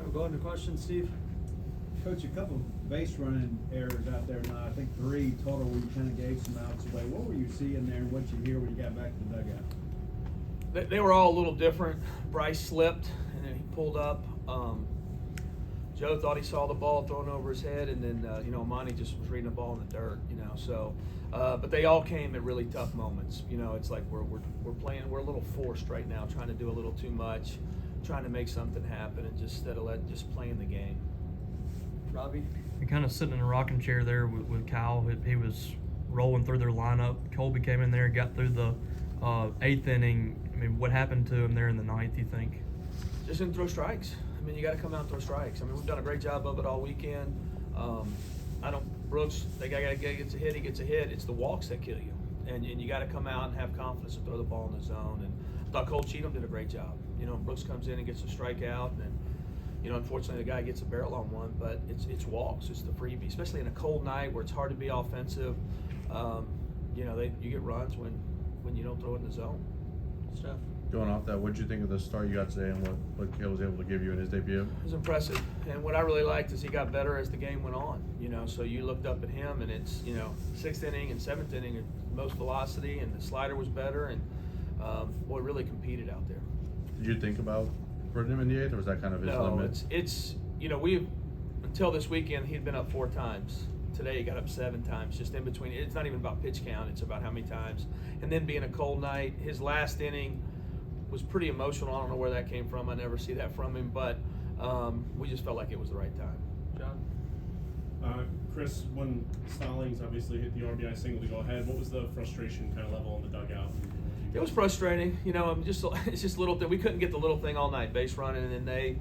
we'll go into questions, Steve. Coach, a couple base running errors out there now. I think 3 total where you kind of gave some outs away. What were you seeing there and what you hear when you got back to the dugout? They were all a little different. Bryce slipped, and then he pulled up. Joe thought he saw the ball thrown over his head, and then, Monty just was reading the ball in the dirt, So, but they all came at really tough moments. It's like we're playing, we're a little forced right now, trying to do a little too much, trying to make something happen, and instead of just playing the game. Robbie? And kind of sitting in a rocking chair there with Kyle. He was rolling through their lineup. Colby came in there, got through the 8th inning. I mean, what happened to him there in the 9th, you think? Just didn't throw strikes. You got to come out and throw strikes. We've done a great job of it all weekend. Brooks, the guy gets a hit, he gets a hit. It's the walks that kill you. And you got to come out and have confidence to throw the ball in the zone. And I thought Cole Cheatham did a great job. Brooks comes in and gets a strikeout, and then, unfortunately the guy gets a barrel on one, but it's walks. It's the freebie, especially in a cold night where it's hard to be offensive. You get runs when you don't throw it in the zone. Steph? Going off that, what did you think of the start you got today and what Kale was able to give you in his debut? It was impressive, and what I really liked is he got better as the game went on. So you looked up at him, and it's 6th inning and 7th inning, most velocity, and the slider was better, and really competed out there. Did you think about putting him in the 8th, or was that kind of his limit? it's until this weekend he'd been up 4 times. Today he got up 7 times, just in between. It's not even about pitch count; it's about how many times. And then being a cold night, his last inning was pretty emotional. I don't know where that came from. I never see that from him, but we just felt like it was the right time. John? Chris, when Stallings obviously hit the RBI single to go ahead, what was the frustration kind of level in the dugout? It was frustrating. It's just little thing. We couldn't get the little thing all night, base running, and then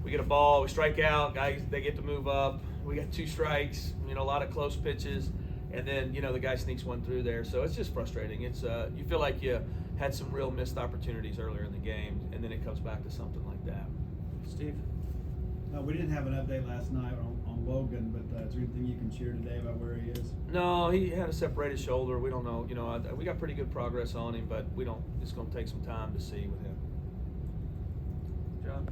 we get a ball, we strike out, guys, they get to move up. We got 2 strikes, a lot of close pitches, and then, the guy sneaks one through there. So it's just frustrating. It's you feel like you had some real missed opportunities earlier in the game, and then it comes back to something like that. Steve? We didn't have an update last night on Logan, but is there anything you can share today about where he is? No, he had a separated shoulder. We don't know. We got pretty good progress on him, but we don't. It's going to take some time to see with him. John?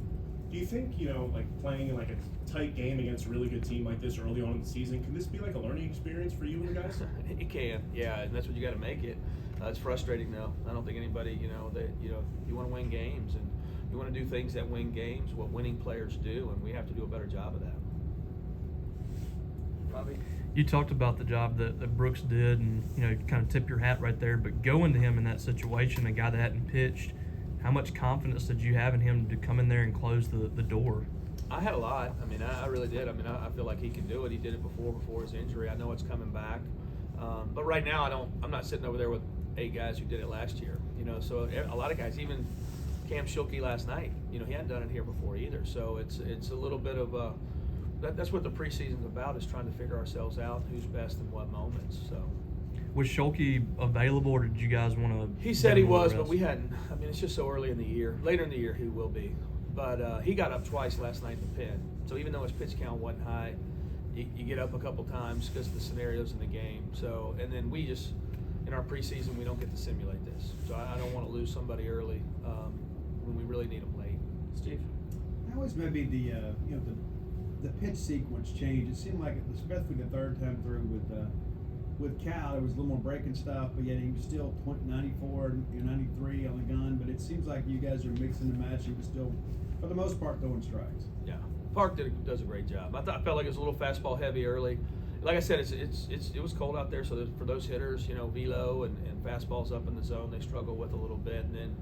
Do you think, like playing in like a tight game against a really good team like this early on in the season, can this be like a learning experience for you and the guys? It can, yeah, and that's what you got to make it. It's frustrating though. I don't think anybody, you want to win games and you want to do things that win games, what winning players do, and we have to do a better job of that. Robbie? You talked about the job that Brooks did, and kind of tip your hat right there. But going to him in that situation, a guy that hadn't pitched, how much confidence did you have in him to come in there and close the door? I had a lot. I really did. I feel like he can do it. He did it before his injury. I know it's coming back, but right now I'm not sitting over there with 8 guys who did it last year. So a lot of guys, even Cam Schilke last night, he hadn't done it here before either. So it's a little bit of that's what the preseason's about, is trying to figure ourselves out, who's best in what moments. So. Was Schulke available, or did you guys want to? He said he was, but we hadn't. It's just so early in the year. Later in the year, he will be. But he got up twice last night in the pen. So even though his pitch count wasn't high, you get up a couple times because of the scenarios in the game. So, and then we just, in our preseason, we don't get to simulate this. So I don't want to lose somebody early when we really need them late. Steve? How was maybe the pitch sequence change? It seemed like, especially the 3rd time through with Cal, there was a little more breaking stuff, but yet he was still 94, 93 on the gun. But it seems like you guys are mixing and matching, but still, for the most part, throwing strikes. Yeah, Park does a great job. I felt like it was a little fastball heavy early. Like I said, it was cold out there, so for those hitters, velo and fastballs up in the zone, they struggle with a little bit. And then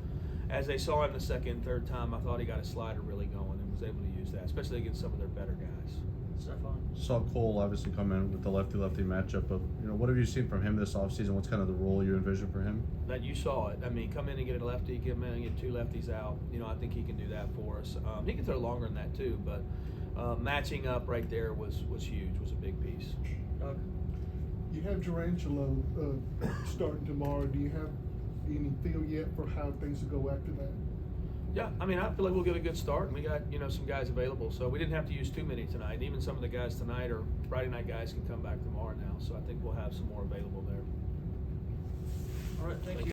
as they saw him the 2nd and 3rd time, I thought he got a slider really going and was able to use that, especially against some of their better guys. Stefan? Saw Cole obviously come in with the lefty-lefty matchup, but what have you seen from him this offseason? What's kind of the role you envision for him? That you saw it. Come in and get a lefty, come in and get 2 lefties out. I think he can do that for us. He can throw longer than that too, but matching up right there was huge, was a big piece. Doug? You have Durangelo starting tomorrow. Do you have any feel yet for how things will go after that? Yeah, I feel like we'll get a good start, and we got some guys available, so we didn't have to use too many tonight. Even some of the guys tonight or Friday night guys can come back tomorrow now, so I think we'll have some more available there. All right, thank you.